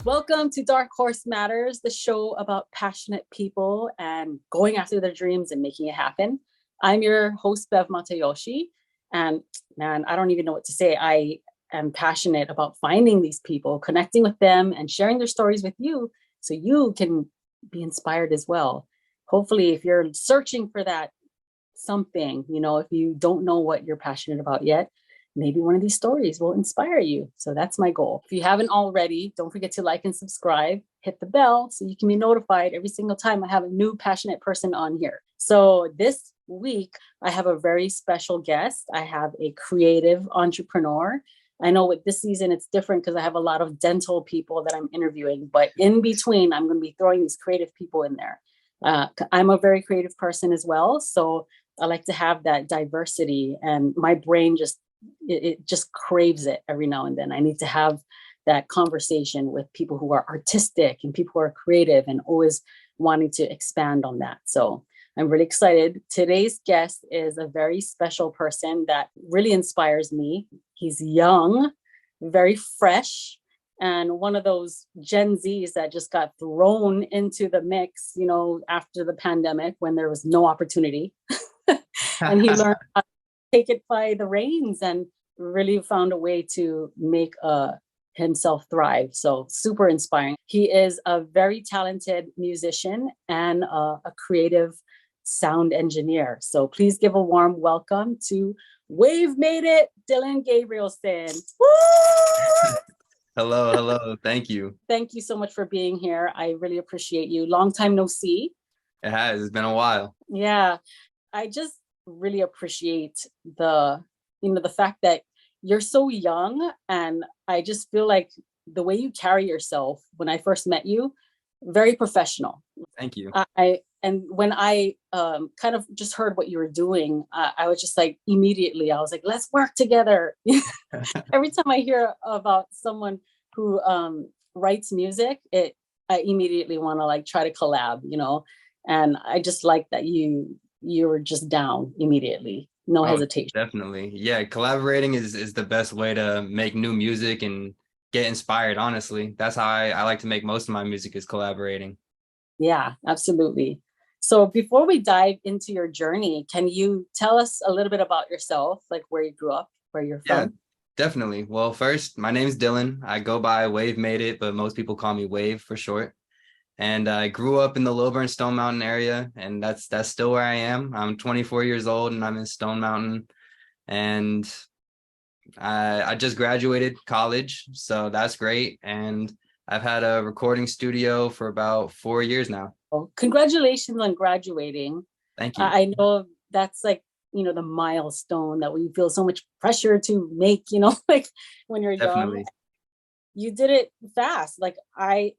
Welcome to Dark Horse Matters, the show about passionate people and going after their dreams and making it happen. I'm your host, Bev Matayoshi. And man, I don't even know what to say. I am passionate about finding these people, connecting with them, and sharing their stories with you so you can be inspired as well. Hopefully, if you're searching for that something, if you don't know what you're passionate about yet, maybe one of these stories will inspire you. So that's my goal. If you haven't already, don't forget to like and subscribe, hit the bell so you can be notified every single time I have a new passionate person on here. So this week, I have a very special guest. I have a creative entrepreneur. I know with this season, it's different because I have a lot of dental people that I'm interviewing, but in between, I'm going to be throwing these creative people in there. I'm a very creative person as well. So I like to have that diversity, and my brain just craves it every now and then. I need to have that conversation with people who are artistic and people who are creative and always wanting to expand on that. So I'm really excited. Today's guest is a very special person that really inspires me. He's young, very fresh, and one of those Gen Zs that just got thrown into the mix, after the pandemic when there was no opportunity. And he learned how to take it by the reins and really found a way to make himself thrive. So super inspiring. He is a very talented musician and a creative sound engineer. So please give a warm welcome to Wayvs made it, Dylan Gabrielson. Woo! Hello. Thank you. Thank you so much for being here. I really appreciate you. Long time no see. It has. It's been a while. Yeah. I just really appreciate the fact that you're so young, and I just feel like the way you carry yourself when I first met you, very professional. Thank you. And when I kind of just heard what you were doing, I was just like, immediately, I was like, let's work together. Every time I hear about someone who writes music, I immediately want to try to collab, and I just like that you were just down immediately. No hesitation. Definitely. Yeah. Collaborating is the best way to make new music and get inspired. Honestly, that's how I like to make most of my music, is collaborating. Yeah, absolutely. So before we dive into your journey, can you tell us a little bit about yourself, like where you grew up, where you're from? Yeah, definitely. Well, first, my name's Dylan. I go by Wayvs made it, but most people call me Wave for short. And I grew up in the Lilburn Stone Mountain area, and that's still where I am. I'm 24 years old, and I'm in Stone Mountain, and I just graduated college, so that's great. And I've had a recording studio for about 4 years now. Well, congratulations on graduating. Thank you. I know that's the milestone that we feel so much pressure to make, like when you're Definitely. young. You did it fast. I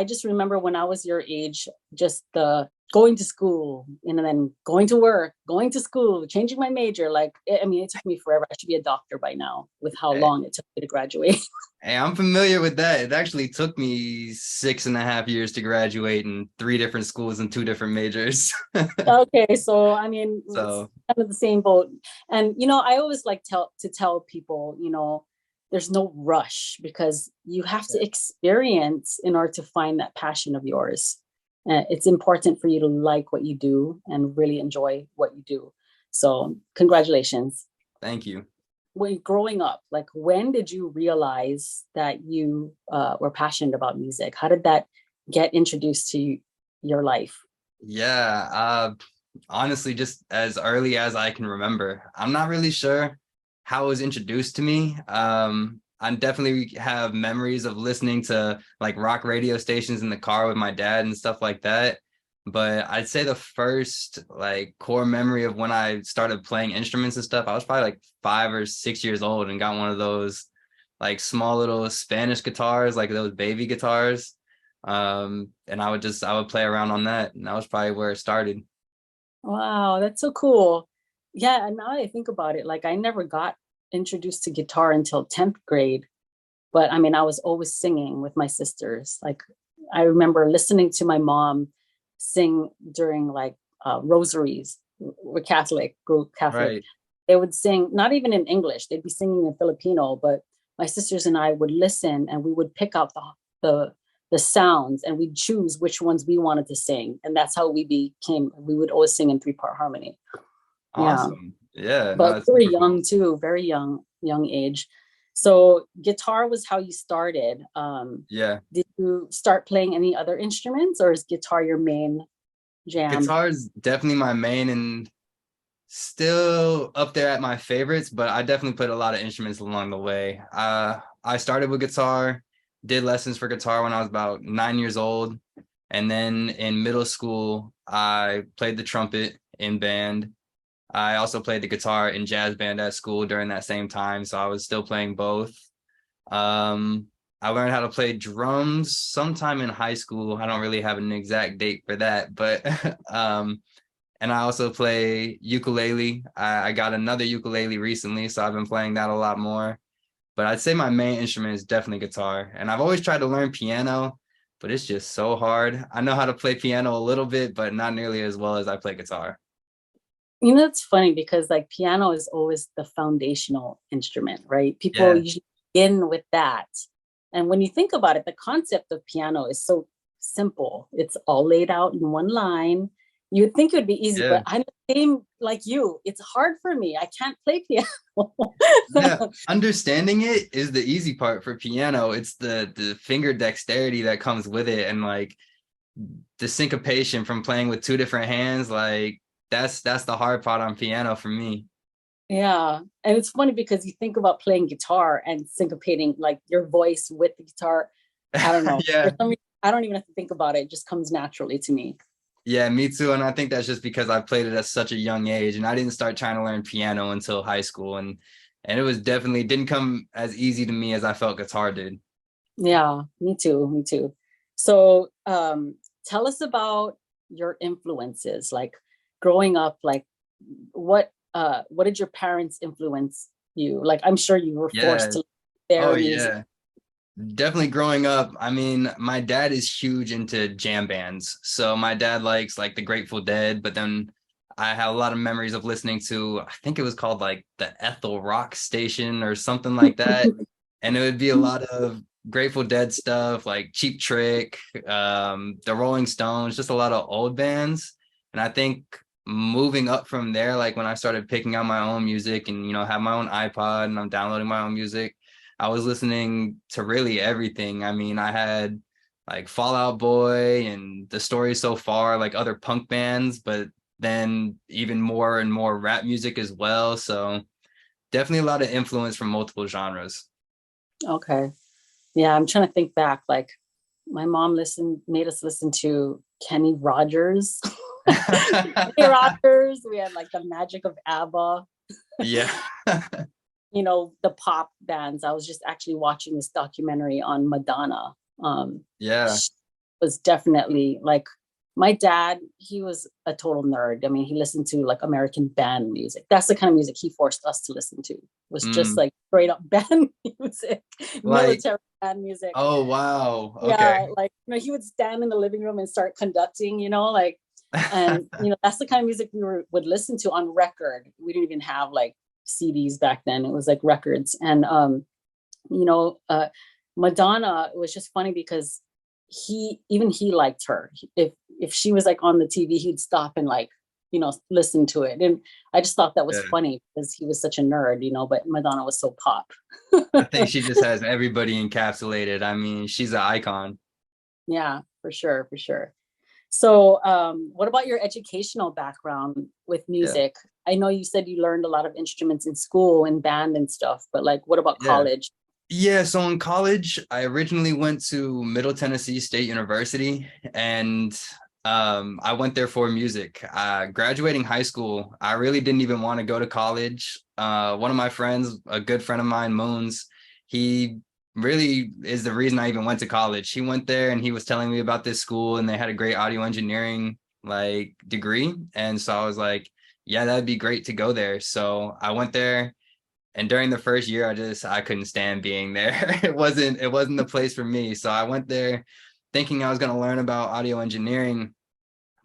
just remember when I was your age, just the going to school and then going to work, going to school, changing my major. It took me forever. I should be a doctor by now with how long it took me to graduate. Hey, I'm familiar with that. It actually took me 6.5 years to graduate in 3 different schools and 2 different majors. Okay, so it's kind of the same boat. And I always like to tell people, there's no rush, because you have to experience in order to find that passion of yours. It's important for you to like what you do and really enjoy what you do. So congratulations. Thank you. When growing up, when did you realize that you were passionate about music? How did that get introduced to your life? Yeah, honestly, just as early as I can remember. I'm not really sure how it was introduced to me. I definitely have memories of listening to rock radio stations in the car with my dad and stuff like that. But I'd say the first core memory of when I started playing instruments and stuff, I was probably 5 or 6 years old and got one of those small little Spanish guitars, those baby guitars. And I would play around on that, and that was probably where it started. Wow, that's so cool. Yeah, and now that I think about it, I never got introduced to guitar until 10th grade. But I was always singing with my sisters. I remember listening to my mom sing during rosaries. We're Catholic, group Catholic. Right. They would sing, not even in English, they'd be singing in Filipino, but my sisters and I would listen, and we would pick out the sounds, and we'd choose which ones we wanted to sing, and that's how we would always sing in 3-part harmony. Yeah, Awesome. Yeah, no, but it's very super cool. young too, very young age. So guitar was how you started. Yeah. Did you start playing any other instruments, or is guitar your main jam? Guitar is definitely my main and still up there at my favorites, but I definitely played a lot of instruments along the way. I started with guitar, did lessons for guitar when I was about 9 years old. And then in middle school, I played the trumpet in band. I also played the guitar in jazz band at school during that same time. So I was still playing both. Um, I learned how to play drums sometime in high school. I don't really have an exact date for that, but and I also play ukulele. I got another ukulele recently, so I've been playing that a lot more. But I'd say my main instrument is definitely guitar. And I've always tried to learn piano, but it's just so hard. I know how to play piano a little bit, but not nearly as well as I play guitar. You know, it's funny because like piano is always the foundational instrument, right? People Yeah, usually begin with that. And when you think about it, the concept of piano is so simple. It's all laid out in one line. You would think it would be easy, yeah. but I'm the same like you. It's hard for me. I can't play piano. Yeah, understanding it is the easy part for piano. It's the finger dexterity that comes with it, and like the syncopation from playing with two different hands. Like that's the hard part on piano for me. Yeah. And it's funny because you think about playing guitar and syncopating like your voice with the guitar. I don't know. For Yeah, some reason, I don't even have to think about it. It just comes naturally to me. yeah, me too. And I think that's just because I played it at such a young age, and I didn't start trying to learn piano until high school, and it was definitely didn't come as easy to me as I felt guitar did. Yeah, me too. Me too. So tell us about your influences, like growing up, like what did your parents influence you? Like I'm sure you were forced Yeah. to Oh their music. yeah. Definitely growing up, I mean, my dad is huge into jam bands. So my dad likes like the Grateful Dead, but then I have a lot of memories of listening to, I think it was called like the Ethel Rock Station or something like that. And it would be a lot of Grateful Dead stuff like Cheap Trick, the Rolling Stones, just a lot of old bands. And I think moving up from there, like when I started picking out my own music and, have my own iPod and I'm downloading my own music, I was listening to really everything. I mean, I had like Fall Out Boy and The Story So Far, like other punk bands, but then even more and more rap music as well. So definitely a lot of influence from multiple genres. Okay. Yeah, I'm trying to think back. Like my mom made us listen to Kenny Rogers. Kenny Rogers. We had like the magic of ABBA. Yeah. The pop bands. I was just actually watching this documentary on Madonna. Yeah. She was definitely like my dad, he was a total nerd. I mean, he listened to like American band music. That's the kind of music he forced us to listen to. Was just Mm, like straight up band music, like, military band music. oh, wow. Okay. Yeah, like he would stand in the living room and start conducting, like and that's the kind of music would listen to on record. We didn't even have like CDs back then. It was like records. And you know, uh Madonna, it was just funny because he liked her. If she was like on the TV, he'd stop and like, listen to it. And I just thought that was Yeah. funny because he was such a nerd, but Madonna was so pop. I think she just has everybody encapsulated. I mean, she's an icon. Yeah, for sure, for sure. So, what about your educational background with Yeah. music? I know you said you learned a lot of instruments in school and band and stuff, but like, what about Yeah. college? Yeah, so in college, I originally went to Middle Tennessee State University, and I went there for music. Graduating high school, I really didn't even want to go to college. One of my friends, a good friend of mine, Moons, he really is the reason I even went to college. He went there and he was telling me about this school, and they had a great audio engineering like degree. And so I was like, yeah, that'd be great to go there. So I went there, and during the first year I couldn't stand being there. It wasn't the place for me. So I went there thinking I was going to learn about audio engineering,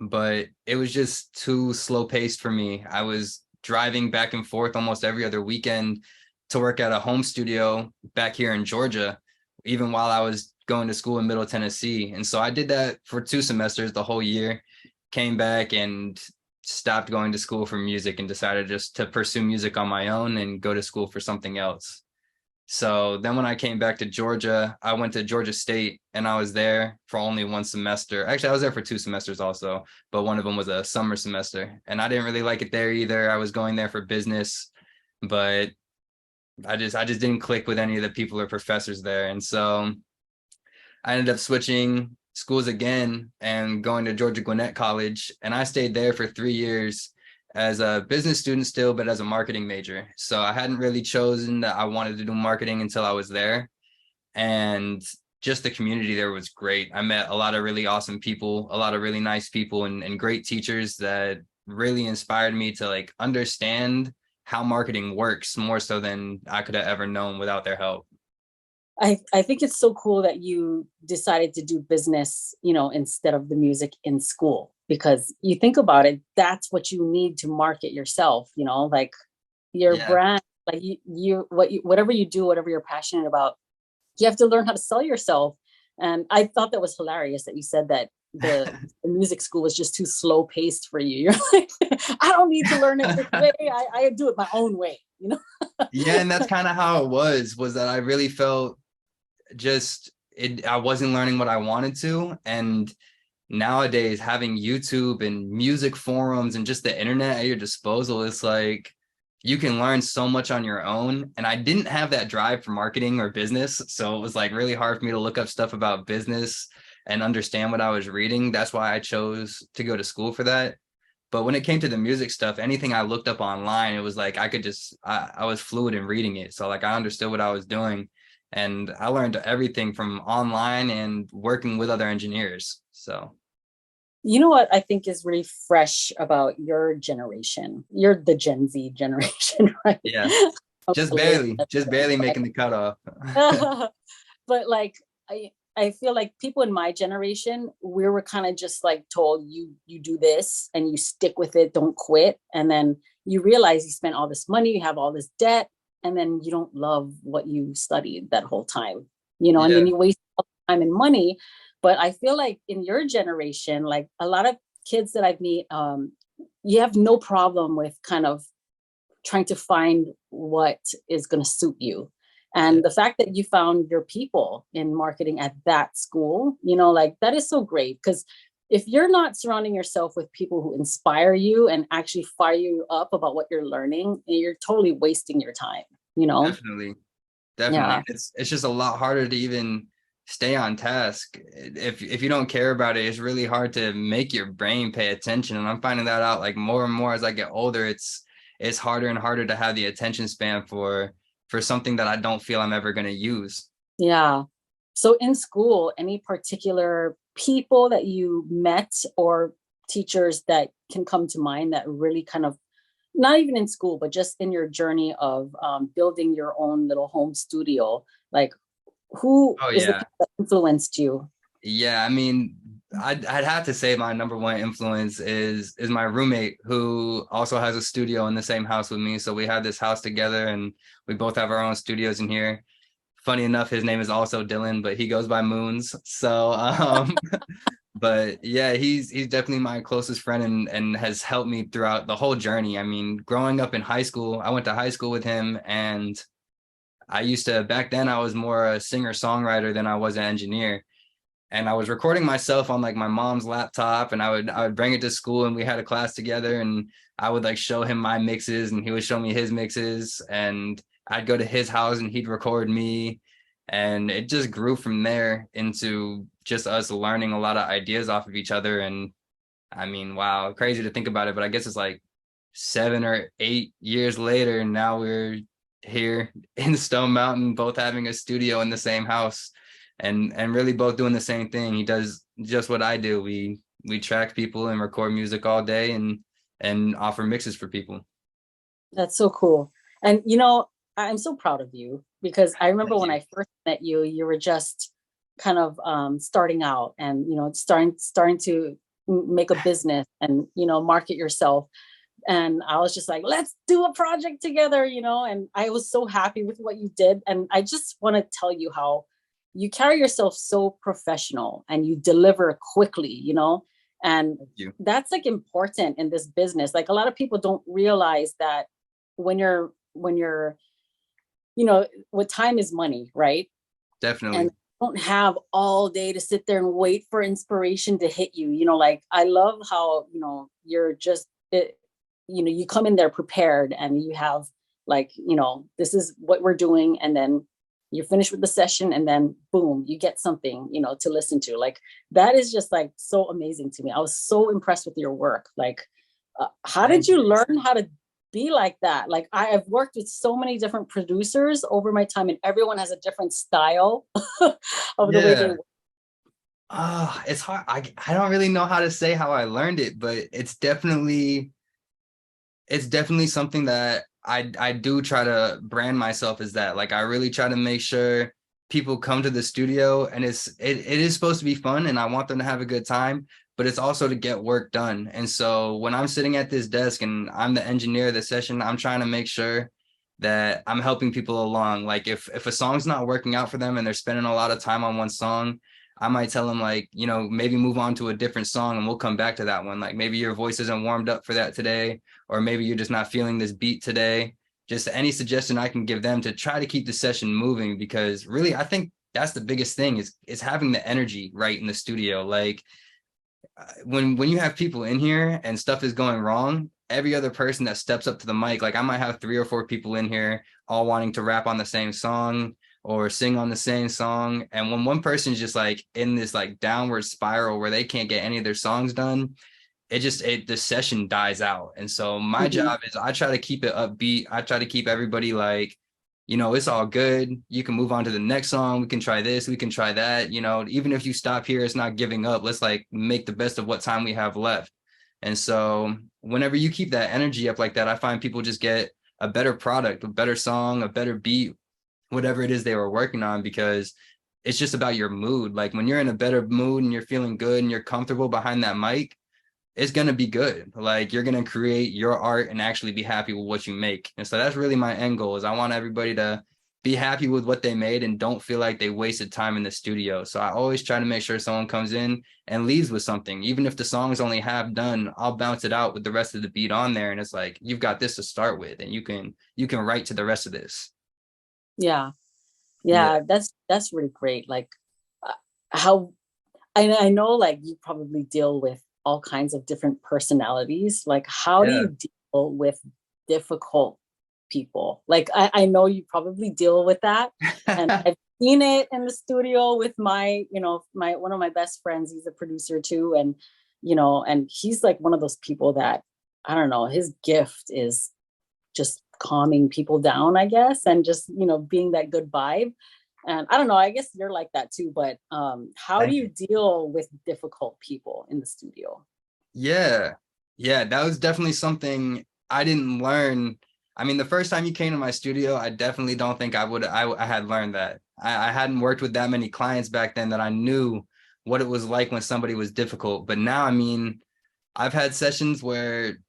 but it was just too slow paced for me. I was driving back and forth almost every other weekend to work at a home studio back here in Georgia. even while I was going to school in Middle Tennessee. And so I did that for 2 semesters, the whole year, came back and stopped going to school for music and decided just to pursue music on my own and go to school for something else. So then when I came back to Georgia, I went to Georgia State and I was there for only 1 semester. Actually, I was there for 2 semesters also, but one of them was a summer semester. And I didn't really like it there either. I was going there for business, but I just didn't click with any of the people or professors there. And so I ended up switching schools again and going to Georgia Gwinnett College. And I stayed there for 3 years as a business student still, but as a marketing major. So I hadn't really chosen that I wanted to do marketing until I was there. And just the community there was great. I met a lot of really awesome people, a lot of really nice people, and great teachers that really inspired me to like understand how marketing works more so than I could have ever known without their help. I think it's so cool that you decided to do business, instead of the music in school, because you think about it, that's what you need to market yourself, like your Yeah. brand, like whatever you do, whatever you're passionate about, you have to learn how to sell yourself. And I thought that was hilarious that you said that the music school was just too slow paced for you. You're like, I don't need to learn it this way. I do it my own way. Yeah, and that's kind of how it was that I really felt just I wasn't learning what I wanted to. And nowadays having YouTube and music forums and just the internet at your disposal, it's like you can learn so much on your own. And I didn't have that drive for marketing or business. So it was like really hard for me to look up stuff about business and understand what I was reading. That's why I chose to go to school for that. But when it came to the music stuff, anything I looked up online, it was like I was fluid in reading it. So like I understood what I was doing. And I learned everything from online and working with other engineers. So You know what I think is really fresh about your generation? You're the Gen Z generation, right? yeah, I'm just barely making the cutoff. But like I feel like people in my generation, we were kind of just like told you do this and you stick with it, don't quit. And then you realize you spent all this money, you have all this debt, and then you don't love what you studied that whole time, and Yeah. then you waste all the time and money. But I feel like in your generation, like a lot of kids that I've met, you have no problem with kind of trying to find what is going to suit you. Yeah. And the fact that you found your people in marketing at that school, like that is so great. Because if you're not surrounding yourself with people who inspire you and actually fire you up about what you're learning, you're totally wasting your time. Definitely. Definitely. Yeah. It's just a lot harder to even stay on task. If you don't care about it, it's really hard to make your brain pay attention. And I'm finding that out like more and more as I get older. It's harder and harder to have the attention span for something that I don't feel I'm ever going to use. Yeah. So in school, any particular people that you met or teachers that can come to mind that really kind of, not even in school, but just in your journey of building your own little home studio, like who Oh is the yeah. people that influenced you? Yeah, I mean, I'd have to say my number one influence is my roommate who also has a studio in the same house with me. So we have this house together and we both have our own studios in here. Funny enough, his name is also Dylan, but he goes by Moons. So but yeah, he's definitely my closest friend and has helped me throughout the whole journey. I mean, growing up in high school, I went to high school with him, and I used to, back then I was more a singer-songwriter than I was an engineer. And I was recording myself on like my mom's laptop, and I would bring it to school, and we had a class together, and I would like show him my mixes and he would show me his mixes, and I'd go to his house and he'd record me. And it just grew from there into just us learning a lot of ideas off of each other. And I mean, wow, crazy to think about it, but I guess it's like 7 or 8 years later, and now we're here in Stone Mountain, both having a studio in the same house and really both doing the same thing. He does just what I do. We track people and record music all day and offer mixes for people. That's so cool. And I'm so proud of you, because I remember Thank when you. I first met you, you were just kind of starting out and starting to make a business and market yourself. And I was just like, let's do a project together, and I was so happy with what you did. And I just want to tell you how you carry yourself so professional and you deliver quickly, you know, and Thank you. that's like important in this business. Like a lot of people don't realize that when you're, you know, what time is money, right? And Definitely. don't have all day to sit there and wait for inspiration to hit you. You know, like I love how, you know, you're just it, you know, you come in there prepared and you have like, you know, this is what we're doing, and then you're finished with the session and then boom, you get something, you know, to listen to. Like that is just like so amazing to me. I was so impressed with your work. Like how did Thank you you. learn how to be like that? Like I have worked with so many different producers over my time, and everyone has a different style of the way they Yeah. work. It's hard. I don't really know how to say how I learned it, but it's definitely something that I do try to brand myself as that. Like I really try to make sure people come to the studio, and it is supposed to be fun and I want them to have a good time, but it's also to get work done. And so when I'm sitting at this desk and I'm the engineer of the session, I'm trying to make sure that I'm helping people along. Like if a song's not working out for them and they're spending a lot of time on one song, I might tell them like, maybe move on to a different song and we'll come back to that one. Like maybe your voice isn't warmed up for that today, or maybe you're just not feeling this beat today. Just any suggestion I can give them to try to keep the session moving, because really I think that's the biggest thing is having the energy right in the studio. Like when you have people in here and stuff is going wrong, every other person that steps up to the mic, like I might have 3 or 4 people in here all wanting to rap on the same song or sing on the same song. And when one person's just like in this like downward spiral where they can't get any of their songs done, the session dies out. And so my Mhm. job is I try to keep it upbeat. I try to keep everybody like, it's all good. You can move on to the next song. We can try this. We can try that. Even if you stop here, it's not giving up. Let's like make the best of what time we have left. And so whenever you keep that energy up like that, I find people just get a better product, a better song, a better beat, whatever it is they were working on, because it's just about your mood. Like when you're in a better mood and you're feeling good and you're comfortable behind that mic, it's going to be good. Like you're going to create your art and actually be happy with what you make. And so that's really my end goal, is I want everybody to be happy with what they made and don't feel like they wasted time in the studio. So I always try to make sure someone comes in and leaves with something. Even if the song's only half done, I'll bounce it out with the rest of the beat on there. And it's like, you've got this to start with, and you can write to the rest of this. Yeah. Yeah. Yeah, that's really great. Like uh, how I know like you probably deal with all kinds of different personalities. Like how do Yeah. you deal with difficult people? Like I know you probably deal with that. And I've seen it in the studio with my, you know, my one of my best friends. He's a producer too. And, you know, and he's like one of those people that, I don't know, his gift is just calming people down, I guess, and just, you know, being that good vibe. And I don't know, I guess you're like that too, but how do Thank you you. deal with difficult people in the studio? Yeah. Yeah, that was definitely something I didn't learn. I mean, the first time you came to my studio, I definitely don't think I had learned that. I hadn't worked with that many clients back then that I knew what it was like when somebody was difficult. But now, I mean, I've had sessions where,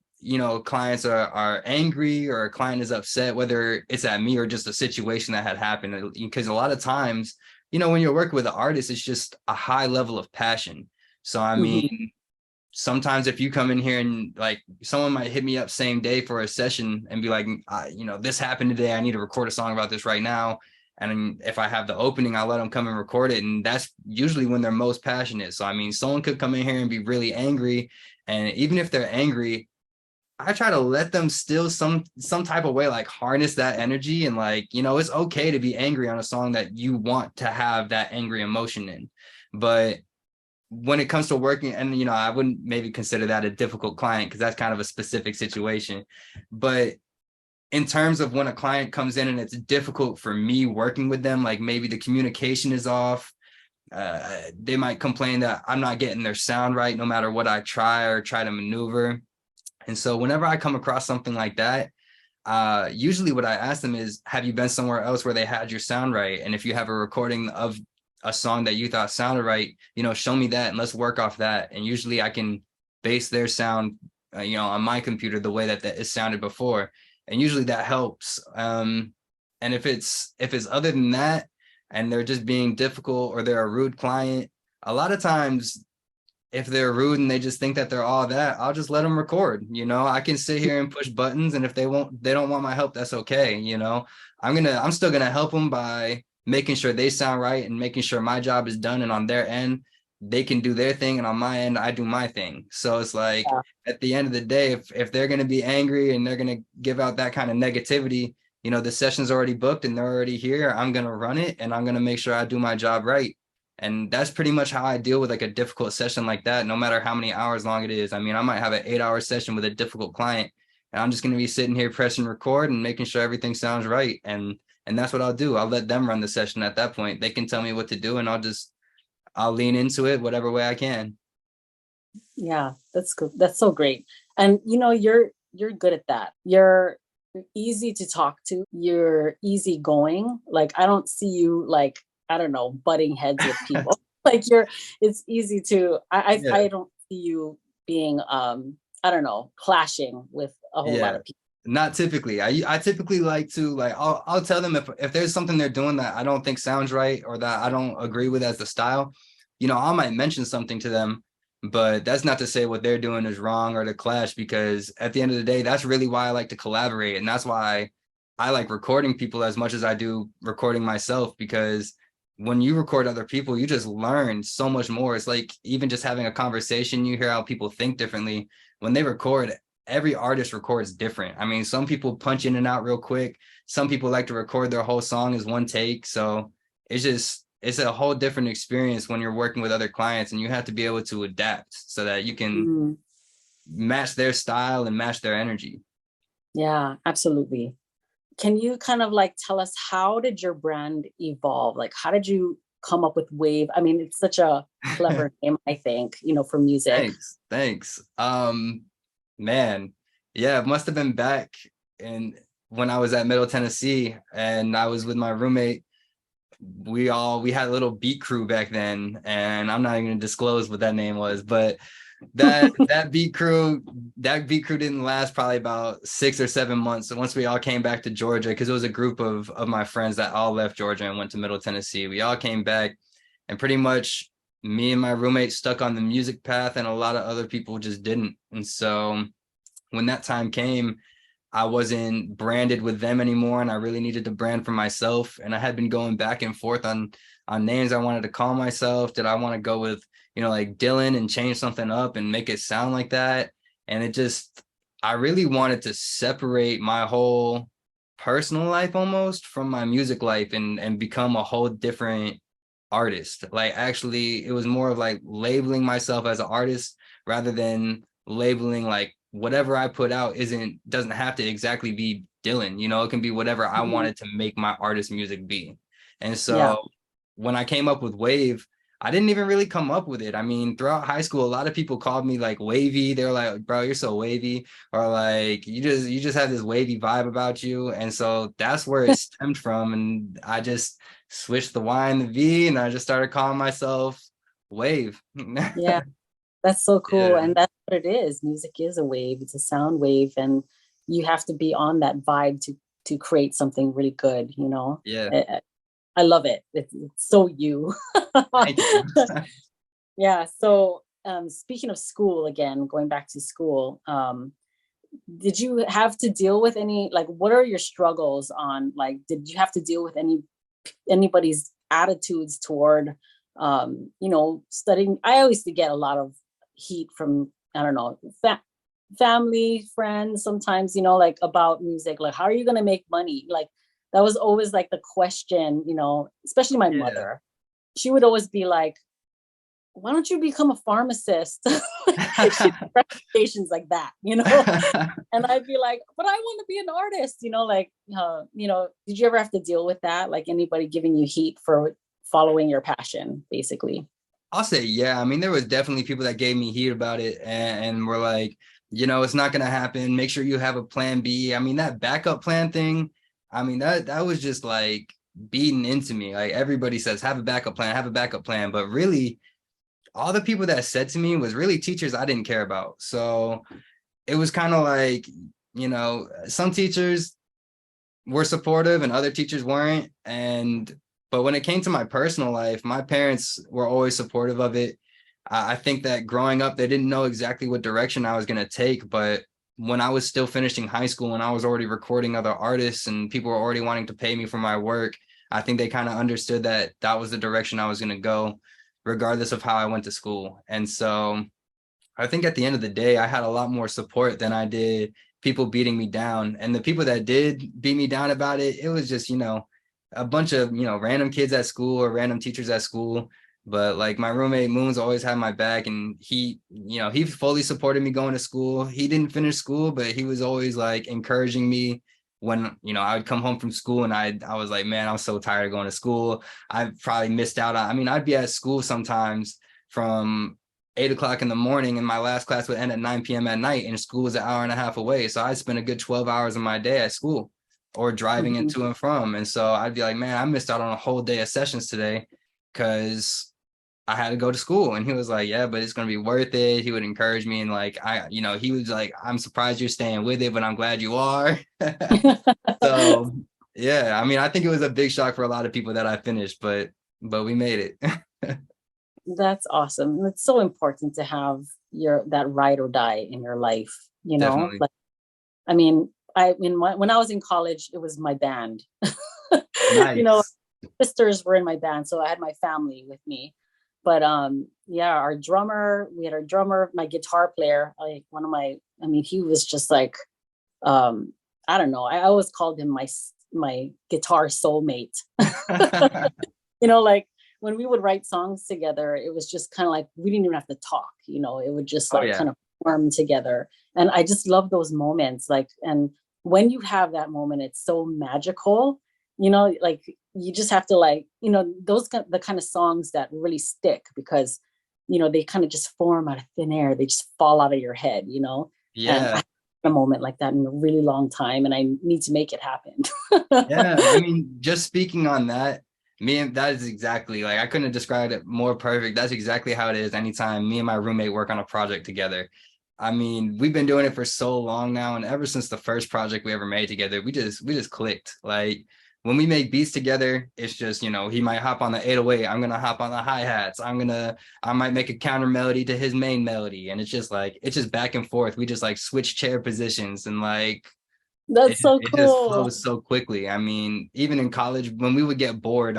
clients are angry or a client is upset, whether it's at me or just a situation that had happened. Because a lot of times, when you're working with an artist, it's just a high level of passion. So, I Mhm. mean, sometimes if you come in here and like someone might hit me up same day for a session and be like, this happened today, I need to record a song about this right now. And if I have the opening, I let them come and record it. And that's usually when they're most passionate. So, I mean, someone could come in here and be really angry. And even if they're angry, I try to let them still some type of way, like harness that energy. And like, it's okay to be angry on a song that you want to have that angry emotion in. But when it comes to working, and I wouldn't maybe consider that a difficult client because that's kind of a specific situation. But in terms of when a client comes in and it's difficult for me working with them, like maybe the communication is off, they might complain that I'm not getting their sound right no matter what I try or try to maneuver. And so whenever I come across something like that, usually what I ask them is, have you been somewhere else where they had your sound right? And if you have a recording of a song that you thought sounded right, show me that and let's work off that. And usually I can base their sound, on my computer the way that it sounded before. And usually that helps. And if it's other than that, and they're just being difficult or they're a rude client, a lot of times if they're rude and they just think that they're all that, I'll just let them record. I can sit here and push buttons, and if they don't want my help, that's okay. I'm still gonna help them by making sure they sound right and making sure my job is done, and on their end they can do their thing, and on my end I do my thing. So it's like, Yeah. at the end of the day, if they're gonna be angry and they're gonna give out that kind of negativity, the session's already booked and they're already here, I'm gonna run it and I'm gonna make sure I do my job right. And that's pretty much how I deal with like a difficult session like that, no matter how many hours long it is. I mean, I might have an 8-hour session with a difficult client, and I'm just going to be sitting here pressing record and making sure everything sounds right. And that's what I'll do. I'll let them run the session at that point. They can tell me what to do, and I'll lean into it whatever way I can. Yeah, that's good. That's so great. And you're good at that. You're easy to talk to. You're easygoing. Like I don't see you like, I don't know, butting heads with people. Like it's easy to Yeah. I don't see you being I don't know, clashing with a whole lot Yeah. of people. Not typically. I typically like to, like, I'll tell them if there's something they're doing that I don't think sounds right or that I don't agree with as the style, I might mention something to them, but that's not to say what they're doing is wrong or to clash, because at the end of the day, that's really why I like to collaborate. And that's why I like recording people as much as I do recording myself, because when you record other people, you just learn so much more. It's like even just having a conversation, you hear how people think differently. When they record, every artist records different. I mean, some people punch in and out real quick. Some people like to record their whole song as one take. So it's a whole different experience when you're working with other clients, and you have to be able to adapt so that you can Mm, match their style and match their energy. yeah, absolutely. Can you kind of like tell us, how did your brand evolve? Like how did you come up with Wave? I mean, it's such a clever name, I think, for music. Thanks. Man, yeah, it must have been back in when I was at Middle Tennessee and I was with my roommate. We had a little beat crew back then, and I'm not even gonna disclose what that name was, but that beat crew didn't last probably about 6 or 7 months. So once we all came back to Georgia, because it was a group of my friends that all left Georgia and went to Middle Tennessee, we all came back, and pretty much me and my roommate stuck on the music path, and a lot of other people just didn't. And so when that time came, I wasn't branded with them anymore, and I really needed to brand for myself. And I had been going back and forth on names I wanted to call myself. Did I want to go with, like Dylan and change something up and make it sound like that? And I really wanted to separate my whole personal life almost from my music life and become a whole different artist. Like, actually, it was more of like labeling myself as an artist rather than labeling like whatever I put out doesn't have to exactly be Dylan. It can be whatever I Mhm. wanted to make my artist music be. And Yeah. so when I came up with Wave, I didn't even really come up with it. I mean, throughout high school, a lot of people called me like wavy. They were like, bro, you're so wavy, or like you just have this wavy vibe about you. And so that's where it stemmed from. And I just switched the Y and the V, and I just started calling myself Wave. Yeah. That's so cool. Yeah. And that's what it is. Music is a wave. It's a sound wave. And you have to be on that vibe to create something really good. Yeah. I love it. It's so you. Thank you. Yeah. So speaking of school, again, going back to school, did you have to deal with any, like, what are your struggles on, like, did you have to deal with anybody's attitudes toward studying? I always get a lot of heat from, I don't know, family, friends, sometimes, like, about music, like, how are you going to make money? Like, that was always like the question, especially my Yeah. mother. She would always be like, why don't you become a pharmacist? She'd recommendations like that. And I'd be like, but I want to be an artist, like, did you ever have to deal with that? Like, anybody giving you heat for following your passion, basically? I'll say, yeah. I mean, there was definitely people that gave me heat about it and were like, it's not going to happen. Make sure you have a plan B. I mean, that backup plan thing, I mean, that was just like beaten into me. Like, everybody says, have a backup plan, have a backup plan. But really, all the people that said to me was really teachers I didn't care about. So it was kind of like, some teachers were supportive and other teachers weren't. And But when it came to my personal life, my parents were always supportive of it. I think that growing up, they didn't know exactly what direction I was going to take. But when I was still finishing high school and I was already recording other artists and people were already wanting to pay me for my work, I think they kind of understood that that was the direction I was going to go, regardless of how I went to school. And so I think at the end of the day, I had a lot more support than I did people beating me down. And the people that did beat me down about it, it was just, a bunch of, random kids at school or random teachers at school. But like my roommate Moons always had my back, and he fully supported me going to school. He didn't finish school, but he was always like encouraging me when, I would come home from school and I was like, man, I'm so tired of going to school. I probably missed out on, I'd be at school sometimes from 8 o'clock in the morning, and my last class would end at 9 p.m. at night, and school was an hour and a half away. So I spent a good 12 hours of my day at school or driving Mhm. into and from. And so I'd be like, man, I missed out on a whole day of sessions today because I had to go to school. And he was like, yeah, but it's going to be worth it. He would encourage me. And like, he was like, I'm surprised you're staying with it, but I'm glad you are. So yeah, I think it was a big shock for a lot of people that I finished, but we made it. That's awesome. It's so important to have that ride or die in your life, Definitely. Like, I mean, when I was in college, it was my band. You know, Nice. sisters were in my band, so I had my family with me. But yeah, we had our drummer, my guitar player, like he was just like, I don't know. I always called him my guitar soulmate. Like when we would write songs together, it was just kind of like we didn't even have to talk, it would just Oh like yeah. kind of form together. And I just love those moments. Like, and when you have that moment, it's so magical, like you just have to like, the kind of songs that really stick because, they kind of just form out of thin air. They just fall out of your head, and I Yeah. had a moment like that in a really long time, and I need to make it happen. Yeah, just speaking on that, that is exactly like I couldn't have described it more perfect. That's exactly how it is anytime me and my roommate work on a project together. We've been doing it for so long now, and ever since the first project we ever made together, we just clicked. Like when we make beats together, it's just, he might hop on the 808, I'm gonna hop on the hi-hats, I might make a counter melody to his main melody, and it's just back and forth. We just like switch chair positions and like That's so it just cool. flows so quickly. Even in college, when we would get bored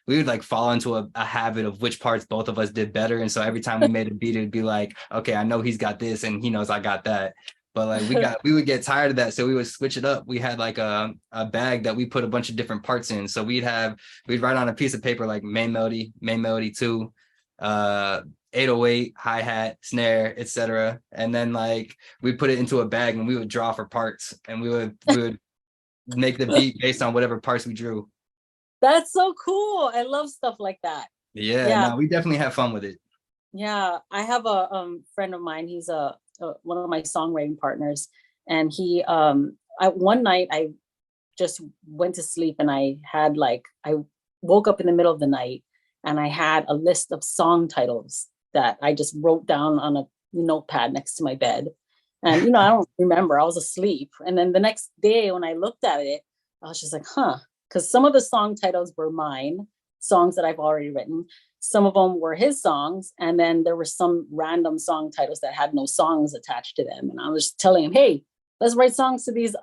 we would like fall into a habit of which parts both of us did better. And so every time we made a beat, it'd be like, okay, I know he's got this and he knows I got that. But like we would get tired of that. So we would switch it up. We had like a bag that we put a bunch of different parts in. So we'd write on a piece of paper like main melody two, 808, hi-hat, snare, etc. And then like we put it into a bag and we would draw for parts, and we would make the beat based on whatever parts we drew. That's so cool. I love stuff like that. Yeah, Yeah. no, we definitely have fun with it. Yeah. I have a friend of mine. He's one of my songwriting partners. And one night I just went to sleep, and I woke up in the middle of the night, and I had a list of song titles that I just wrote down on a notepad next to my bed. And, I don't remember, I was asleep. And then the next day when I looked at it, I was just like, huh. Because some of the song titles were mine, songs that I've already written. Some of them were his songs. And then there were some random song titles that had no songs attached to them. And I was telling him, hey, let's write songs to these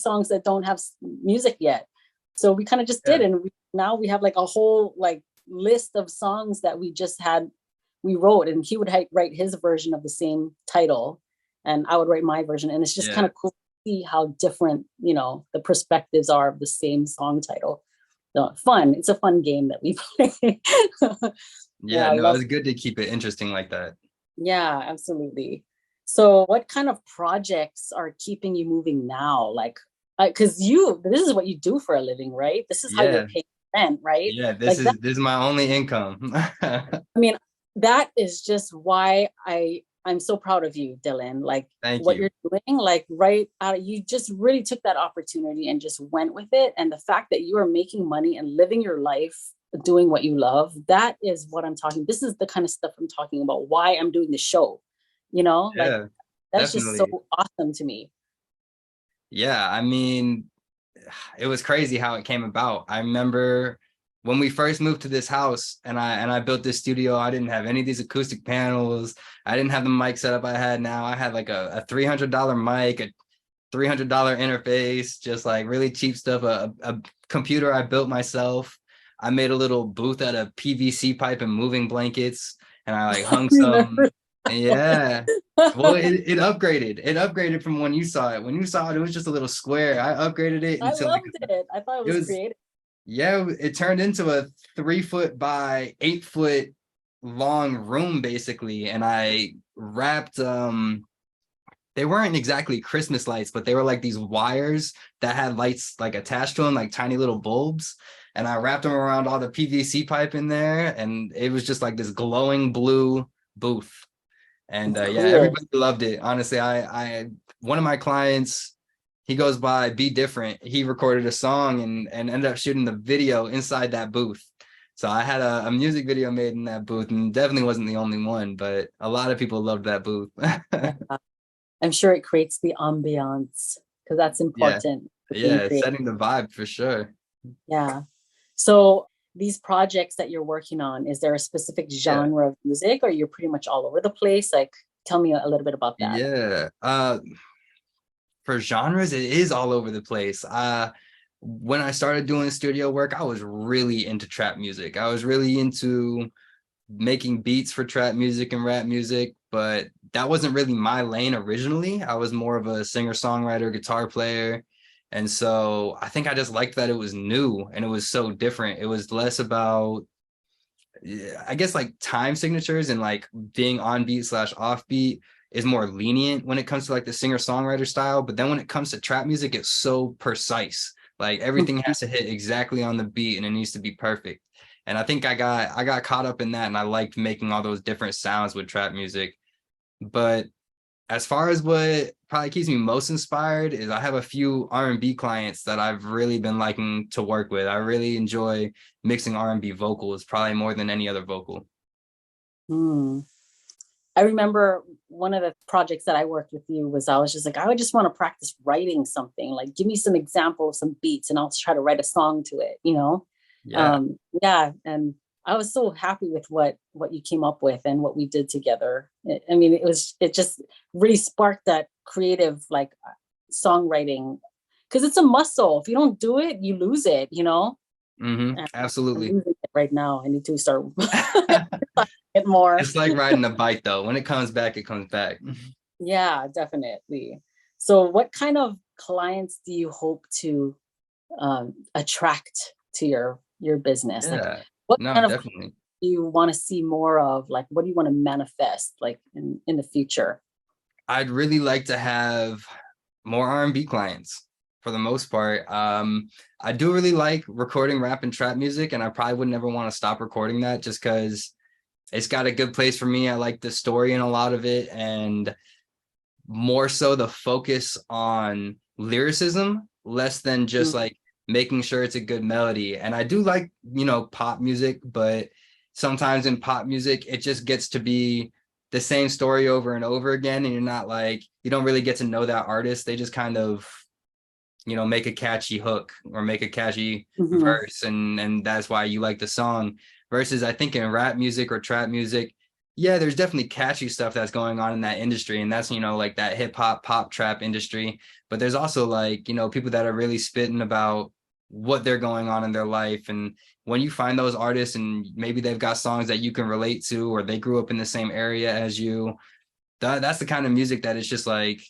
songs that don't have music yet. So we kind of just Yeah. did. And now we have like a whole like list of songs that we wrote, and he would write his version of the same title, and I would write my version. And it's just kind Yeah. of cool to see how different, the perspectives are of the same song title. So fun. It's a fun game that we play. Yeah, Yeah, I no, love. it's good to keep it interesting like that. Yeah, absolutely. So what kind of projects are keeping you moving now? Like, because this is what you do for a living, right? This is how you're Yeah. paying rent, right? Yeah, this Like that. is this is my only income. I mean, that is just why I'm so proud of you, Dylan. Like Thank what you. you're doing, like right out, you just really took that opportunity and just went with it. And the fact that you are making money and living your life doing what you love, that is what I'm talking. This is the kind of stuff I'm talking about. Why I'm doing the show, like Yeah, that's just so definitely. awesome to me. Yeah, it was crazy how it came about. I remember when we first moved to this house and I built this studio, I didn't have any of these acoustic panels. I didn't have the mic setup I had now. I had like a $300 mic, a $300 interface, just like really cheap stuff, a computer I built myself. I made a little booth out of PVC pipe and moving blankets, and I like hung some. Remember? Yeah. Well, it upgraded. It upgraded from when you saw it. When you saw it, it was just a little square. I upgraded it I into like loved it. I thought it it was was creative. yeah, it turned into a 3 foot by 8 foot long room basically. And I wrapped they weren't exactly Christmas lights, but they were like these wires that had lights like attached to them, like tiny little bulbs. And I wrapped them around all the PVC pipe in there, and it was just like this glowing blue booth. And It's yeah, cool. everybody loved it. Honestly, I one of my clients, he goes by Be Different. He recorded a song and ended up shooting the video inside that booth. So I had a music video made in that booth, and definitely wasn't the only one, but a lot of people loved that booth. Yeah. I'm sure it creates the ambiance because that's Yeah, important for being yeah, creative. setting the vibe for sure. Yeah. So these projects that you're working on, is there a specific Yeah, genre of music or you're pretty much all over the place? Like, tell me a little bit about that. yeah. For genres, it is all over the place. When I started doing studio work, I was really into trap music. I was really into making beats for trap music and rap music, but that wasn't really my lane originally. I was more of a singer-songwriter, guitar player. And so I think I just liked that it was new and it was so different. It was less about, yeah, I guess like time signatures and like being on beat slash off beat is more lenient when it comes to like the singer-songwriter style. But then when it comes to trap music, it's so precise. Like everything Mhm. has to hit exactly on the beat and it needs to be perfect. And I think I got caught up in that and I liked making all those different sounds with trap music. But as far as what probably keeps me most inspired is I have a few R&B clients that I've really been liking to work with. I really enjoy mixing R&B vocals probably more than any other vocal. Hmm. I remember one of the projects that I worked with you was I was just like, I would just want to practice writing something. Like, give me some examples, some beats, and I'll try to write a song to it, you know? Yeah. Yeah. And I was so happy with what you came up with and what we did together. I mean, it just really sparked that creative like songwriting because it's a muscle. If you don't do it, you lose it, you know? And I'm Absolutely. losing it right now. I need to start it more. It's like riding a bike though. When it comes back, it comes back. Yeah, definitely. So what kind of clients do you hope to attract to your business? Like Yeah. what No, kind of definitely. do you want to see more of? Like what do you want to manifest like in the future? I'd really like to have more R&B clients for the most part. I do really like recording rap and trap music, and I probably would never want to stop recording that just because it's got a good place for me. I like the story in a lot of it, and more so the focus on lyricism, less than just Mm, like making sure it's a good melody. And I do like, pop music, but sometimes in pop music, it just gets to be the same story over and over again. And you're not like, you don't really get to know that artist. They just kind of, make a catchy hook or make a catchy mhm, verse. And that's why you like the song. Versus I think in rap music or trap music, yeah, there's definitely catchy stuff that's going on in that industry. And that's, like that hip hop, pop, trap industry. But there's also like, people that are really spitting about what they're going on in their life. And when you find those artists and maybe they've got songs that you can relate to, or they grew up in the same area as you, that's the kind of music that it's just like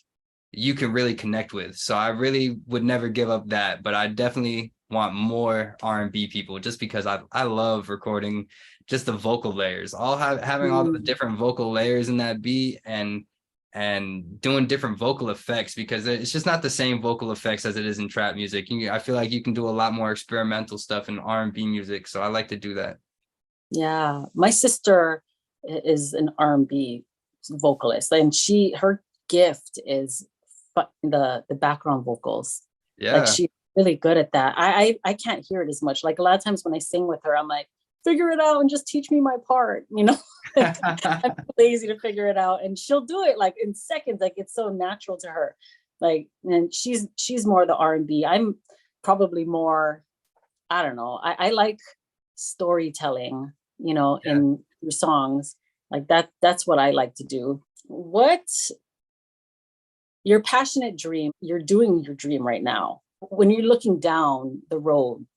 you can really connect with. So I really would never give up that, but I definitely want more R&B people just because I love recording just the vocal layers, having all the mm. different vocal layers in that beat and doing different vocal effects, because it's just not the same vocal effects as it is in trap music. I feel like you can do a lot more experimental stuff in R&B music, so I like to do that. Yeah, my sister is an R&B vocalist, and her gift is the background vocals. Like Yeah. she's really good at that. I can't hear it as much. Like a lot of times when I sing with her, I'm like, figure it out and just teach me my part. Like I'm too lazy to figure it out, and she'll do it like in seconds. Like it's so natural to her. Like, and she's more the R&B. I'm probably more, I don't know. I like storytelling, Yeah. in your songs. Like that's what I like to do. What your passionate dream, you're doing your dream right now. When you're looking down the road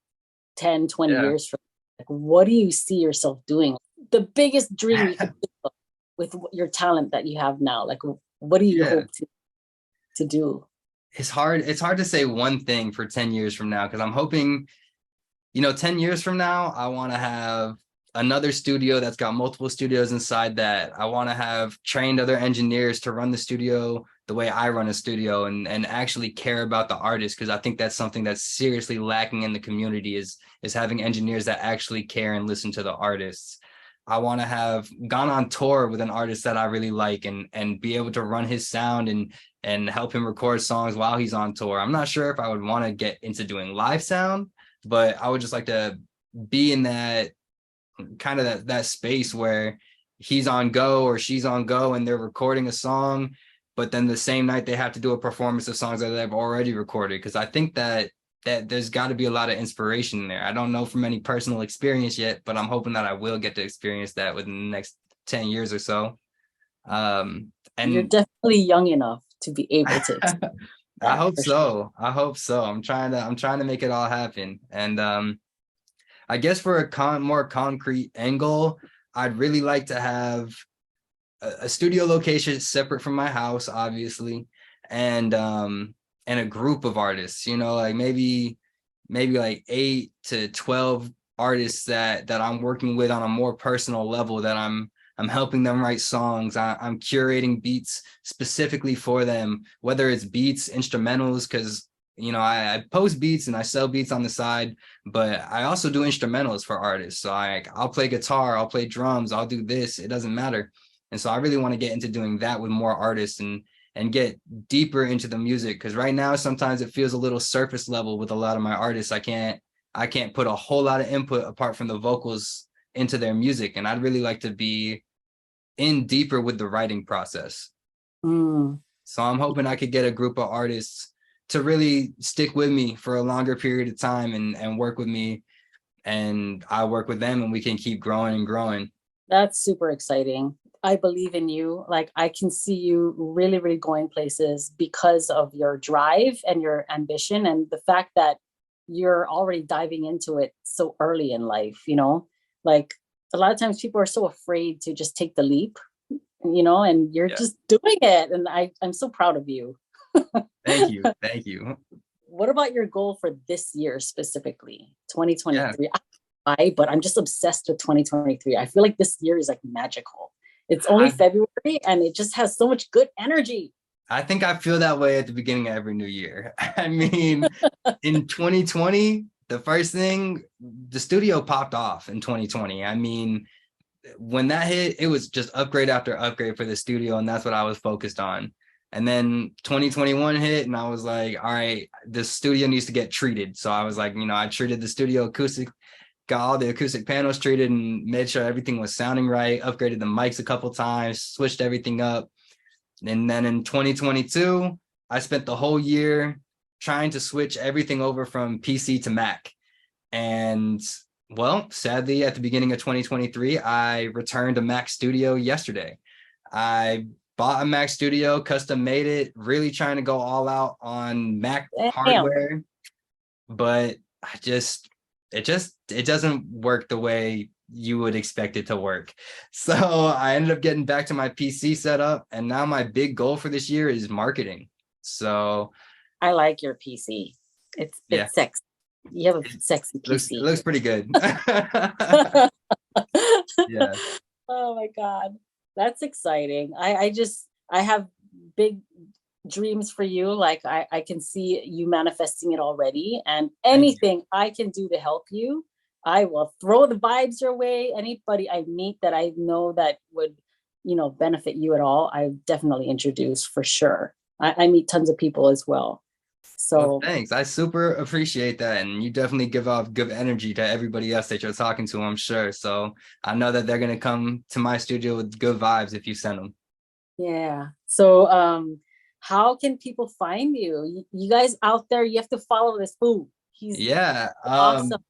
10, 20 Yeah. years from, like, what do you see yourself doing? The biggest dream you could think of with your talent that you have now. Like, what do you Yeah. hope to do? It's hard to say one thing for 10 years from now, because I'm hoping, 10 years from now, I want to have another studio that's got multiple studios inside that. I want to have trained other engineers to run the studio the way I run a studio, and actually care about the artist, because I think that's something that's seriously lacking in the community is having engineers that actually care and listen to the artists. I want to have gone on tour with an artist that I really like, and be able to run his sound and help him record songs while he's on tour. I'm not sure if I would want to get into doing live sound, but I would just like to be in that kind of that space where he's on go or she's on go and they're recording a song, but then the same night they have to do a performance of songs that they've already recorded. Because I think that there's got to be a lot of inspiration there. I don't know from any personal experience yet, but I'm hoping that I will get to experience that within the next 10 years or so. You're And definitely young enough to be able to I that hope for sure. so. I hope so. I'm trying to make it all happen. And I guess for a more concrete angle, I'd really like to have a studio location separate from my house, obviously, and a group of artists, like maybe like 8 to 12 artists that I'm working with on a more personal level, that I'm helping them write songs. I'm curating beats specifically for them, whether it's beats, instrumentals, because I post beats and I sell beats on the side, but I also do instrumentals for artists. So I'll play guitar, I'll play drums, I'll do this. It doesn't matter. And so I really want to get into doing that with more artists, and get deeper into the music, because right now sometimes it feels a little surface level with a lot of my artists. I can't put a whole lot of input apart from the vocals into their music, and I'd really like to be in deeper with the writing process. Mm. So I'm hoping I could get a group of artists to really stick with me for a longer period of time, and work with me, and I work with them, and we can keep growing and growing. That's super exciting. I believe in you. Like, I can see you really, really going places because of your drive and your ambition, and the fact that you're already diving into it so early in life. Like, a lot of times people are so afraid to just take the leap, and you're Yeah. just doing it. And I'm so proud of you. Thank you. Thank you. What about your goal for this year specifically, Yeah. 2023? But I'm just obsessed with 2023. I feel like this year is like magical. It's only I February and it just has so much good energy. I think I feel that way at the beginning of every new year. I mean, in 2020, the first thing, the studio popped off in 2020. I mean, when that hit, it was just upgrade after upgrade for the studio, and that's what I was focused on. And then 2021 hit, and I was like, all right, the studio needs to get treated. So I was like, I treated the studio acoustic, got all the acoustic panels treated, and made sure everything was sounding right, upgraded the mics a couple times, switched everything up. And then in 2022, I spent the whole year trying to switch everything over from PC to Mac. And well, sadly, at the beginning of 2023, I returned a Mac Studio yesterday. I bought a Mac Studio, custom made it, really trying to go all out on Mac Damn. hardware, but it doesn't work the way you would expect it to work. So I ended up getting back to my PC setup, and now my big goal for this year is marketing. So I like your PC. It's yeah, it's sexy. You have a it sexy it PC. looks pretty good. Yeah. Oh my God. That's exciting. I have big dreams for you. Like, I can see you manifesting it already. And Thank you. anything I can do to help you, I will throw the vibes your way. Anybody I meet that I know that would benefit you at all, I definitely introduce for sure. I meet tons of people as well. Well, So thanks. I super appreciate that. And you definitely give off good energy to everybody else that you're talking to, I'm sure. So I know that they're going to come to my studio with good vibes if you send them. yeah. So how can people find you? You guys out there, you have to follow this food. He's Yeah. awesome.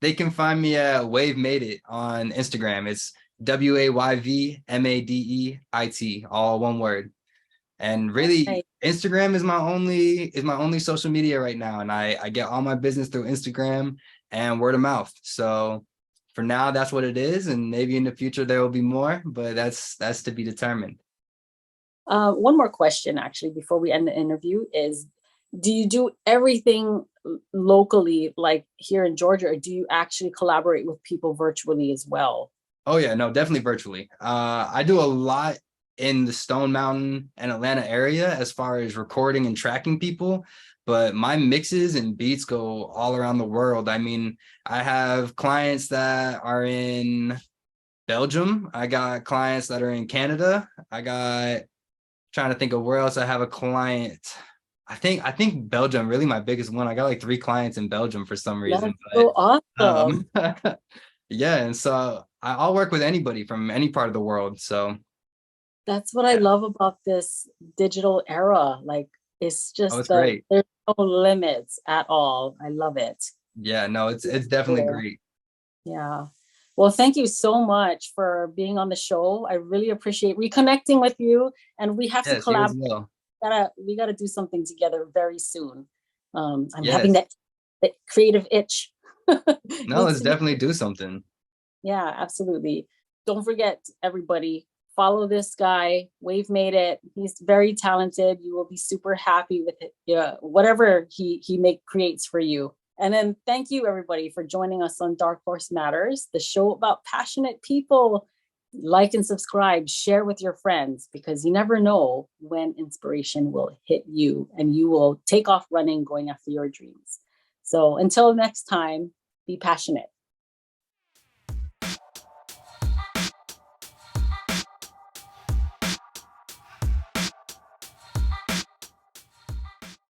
They can find me at Wave Made It on Instagram. It's WAYVMADEIT, all one word. And really, Right. Instagram is my only social media right now. And I get all my business through Instagram and word of mouth. So for now, that's what it is. And maybe in the future there will be more, but that's to be determined. One more question, actually, before we end the interview is, do you do everything locally, like here in Georgia, or do you actually collaborate with people virtually as well? Oh yeah, no, definitely virtually. I do a lot in the Stone Mountain and Atlanta area as far as recording and tracking people, but my mixes and beats go all around the world. I mean, I have clients that are in Belgium. I got clients that are in Canada. I got trying to think of where else I have a client. I think Belgium really my biggest one. I got like 3 clients in Belgium for some reason, That's so but awesome. yeah, and so I'll work with anybody from any part of the world. So That's what I yeah, love about this digital era. Like, it's oh, just it's great. there's no limits at all. I love it. Yeah, no, it's Really definitely cool. great. Yeah. Well, thank you so much for being on the show. I really appreciate reconnecting with you, and we have to Yes, you as collaborate. well. We gotta do something together very soon. I'm having Yes, that creative itch. no, Needs let's to be. definitely do something. Yeah, absolutely. Don't forget, everybody, follow this guy. Wave made it. He's very talented. You will be super happy with it. Yeah, whatever he creates for you. And then thank you everybody for joining us on Dark Horse Matters, the show about passionate people. Like and subscribe, share with your friends, because you never know when inspiration will hit you and you will take off running, going after your dreams. So until next time, be passionate.